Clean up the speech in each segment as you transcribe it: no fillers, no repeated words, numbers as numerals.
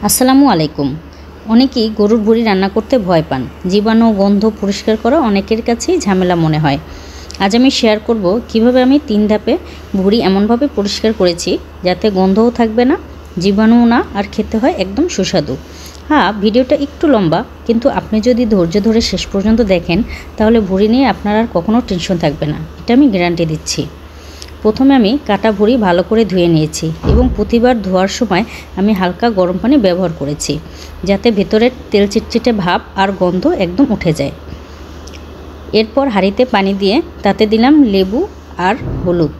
আসসালামু আলাইকুম। অনেকেই গরুর ভুঁড়ি রান্না করতে ভয় পান। জীবাণু গন্ধ পরিষ্কার করা অনেকের কাছেই ঝামেলা মনে হয়। আজ আমি শেয়ার করব কিভাবে আমি 3 ধাপে ভুঁড়ি এমনভাবে পরিষ্কার করেছি যাতে গন্ধও থাকবে না, জীবাণুও না, আর খেতে হয় একদম সুস্বাদু। হ্যাঁ, ভিডিওটা একটু লম্বা, কিন্তু আপনি যদি ধৈর্য ধরে শেষ পর্যন্ত দেখেন তাহলে ভুঁড়ি নিয়ে আপনার আর কখনো টেনশন থাকবে না, এটা আমি গ্যারান্টি দিচ্ছি। প্রথমে আমি কাটা ভুঁড়ি ভালো করে ধুয়ে নিয়েছি এবং প্রতিবার ধোয়ার সময় আমি হালকা গরম পানি ব্যবহার করেছি, যাতে ভেতরের তেল চিটচিটে ভাব আর গন্ধ একদম উঠে যায়। এরপর হাঁড়িতে পানি দিয়ে তাতে দিলাম লেবু আর হলুদ।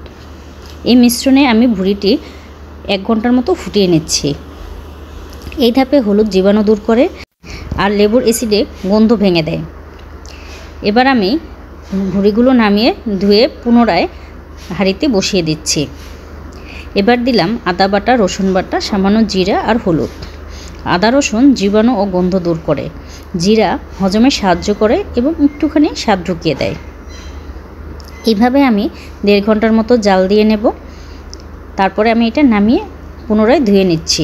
এই মিশ্রণে আমি ভুঁড়িটি 1 ঘন্টার মতো ফুটিয়ে নিচ্ছি। এই ধাপে হলুদ জীবাণু দূর করে আর লেবুর অ্যাসিডে গন্ধ ভেঙে দেয়। এবার আমি ভুঁড়িগুলো নামিয়ে ধুয়ে পুনরায় হাঁড়িতে বসিয়ে দিচ্ছি। এবার দিলাম আদা বাটা, রসুন বাটা, সামান্য জিরা আর হলুদ। আদা রসুন জীবাণু ও গন্ধ দূর করে, জিরা হজমে সাহায্য করে এবং একটুখানি স্বাদ ঢুকিয়ে দেয়। এইভাবে আমি 1.5 ঘন্টার মতো জাল দিয়ে নেব। তারপরে আমি এটা নামিয়ে পুনরায় ধুয়ে নিচ্ছি।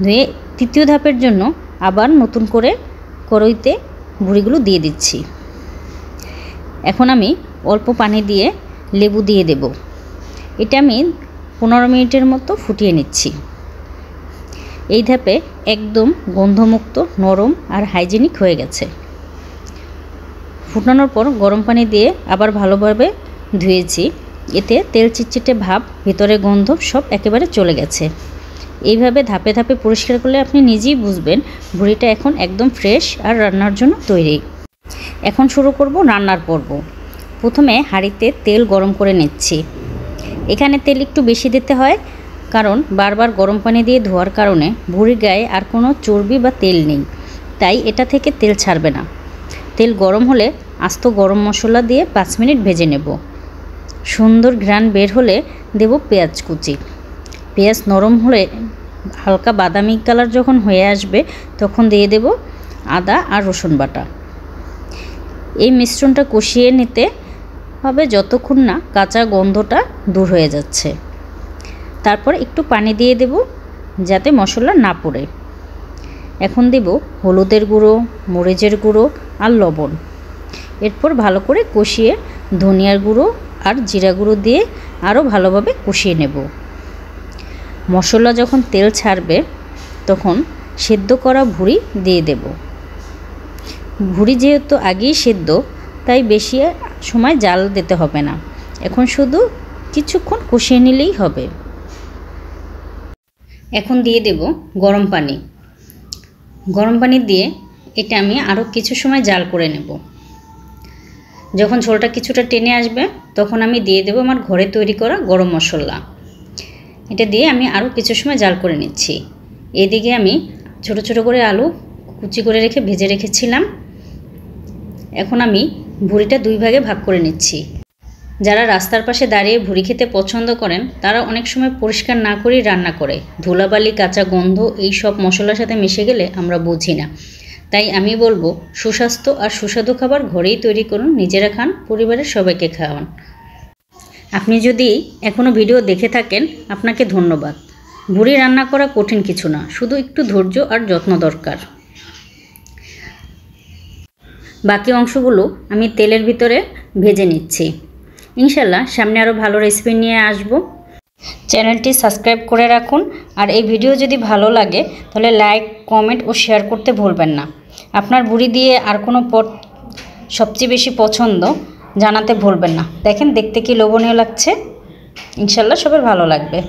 ধুয়ে তৃতীয় ধাপের জন্য আবার নতুন করে কড়াইতে ভুঁড়িগুলো দিয়ে দিচ্ছি। এখন আমি অল্প পানি দিয়ে লেবু দিয়ে দেব। এটা আমি 15 মিনিটের মতো ফুটিয়ে নিচ্ছি। এই ধাপে একদম গন্ধমুক্ত, নরম আর হাইজেনিক হয়ে গেছে। ফুটানোর পর গরম পানি দিয়ে আবার ভালোভাবে ধুয়েছি। এতে তেল চিটচিটে ভাব, ভিতরে গন্ধ সব একেবারে চলে গেছে। এইভাবে ধাপে ধাপে পরিষ্কার করলে আপনি নিজেই বুঝবেন ভুঁড়িটা এখন একদম ফ্রেশ আর রান্নার জন্য তৈরি। এখন শুরু করব রান্নার পর্ব। প্রথমে হাঁড়িতে তেল গরম করে নিচ্ছি। এখানে তেল একটু বেশি দিতে হয়, কারণ বারবার গরম পানি দিয়ে ধোয়ার কারণে ভুঁড়ির গায়ে আর কোনো চর্বি বা তেল নেই, তাই এটা থেকে তেল ছাড়বে না। তেল গরম হলে আস্ত গরম মশলা দিয়ে 5 মিনিট ভেজে নেব। সুন্দর ঘ্রাণ বের হলে দেব পেঁয়াজ কুচি। পেঁয়াজ নরম হলে হালকা বাদামি কালার যখন হয়ে আসবে তখন দিয়ে দেব আদা আর রসুন বাটা। এই মিশ্রণটা কষিয়ে নিতে হবে যতক্ষণ না কাঁচা গন্ধটা দূর হয়ে যাচ্ছে। তারপর একটু পানি দিয়ে দেব যাতে মশলা না পড়ে। এখন দেব হলুদের গুঁড়ো, মরিচের গুঁড়ো আর লবণ। এরপর ভালো করে কষিয়ে ধনিয়ার গুঁড়ো আর জিরা গুঁড়ো দিয়ে আরও ভালোভাবে কষিয়ে নেব। মশলা যখন তেল ছাড়বে তখন সেদ্ধ করা ভুঁড়ি দিয়ে দেব। ভুঁড়ি যেহেতু আগেই সেদ্ধ, তাই বেশি সময় জাল দিতে হবে না। এখন শুধু কিছুক্ষণ কষিয়ে নিলেই হবে। এখন দিয়ে দেব গরম পানি। গরম পানি দিয়ে এটা আমি আরও কিছু সময় জাল করে নেব। যখন ঝোলটা কিছুটা টেনে আসবে তখন আমি দিয়ে দেব আমার ঘরে তৈরি করা গরম মশলা। এটা দিয়ে আমি আরও কিছু সময় জাল করে নিচ্ছি। এদিকে আমি ছোট ছোট করে আলু কুচি করে রেখে ভেজে রেখেছিলাম। এখন আমি ভুঁড়িটা 2 ভাগে ভাগ করে নিচ্ছি। যারা রাস্তার পাশে দাঁড়িয়ে ভুঁড়ি খেতে পছন্দ করেন তারা অনেক সময় পরিষ্কার না করেই রান্না করে। ধুলাবালি, কাঁচা গন্ধ এই সব মশলার সাথে মিশে গেলে আমরা বুঝি না। তাই আমি বলবো, সুস্বাস্থ্য আর সুস্বাদু খাবার ঘরেই তৈরি করুন, নিজেরা খান, পরিবারের সবাইকে খাওয়ান। আপনি যদি এখনও ভিডিও দেখে থাকেন আপনাকে ধন্যবাদ। ভুঁড়ি রান্না করা কঠিন কিছু না, শুধু একটু ধৈর্য আর যত্ন দরকার। বাকি অংশগুলো আমি তেলের ভিতরে ভেজে নিচ্ছি। ইনশাল্লাহ সামনে আরও ভালো রেসিপি নিয়ে আসব। চ্যানেলটি সাবস্ক্রাইব করে রাখুন। আর এই ভিডিও যদি ভালো লাগে তাহলে লাইক, কমেন্ট ও শেয়ার করতে ভুলবেন না। আপনার ভুঁড়ি দিয়ে আর কোনো পদ সবচেয়ে বেশি পছন্দ জানাতে ভুলবেন না। দেখেন দেখতে কি লোভনীয় লাগছে। ইনশাল্লাহ সবার ভালো লাগবে।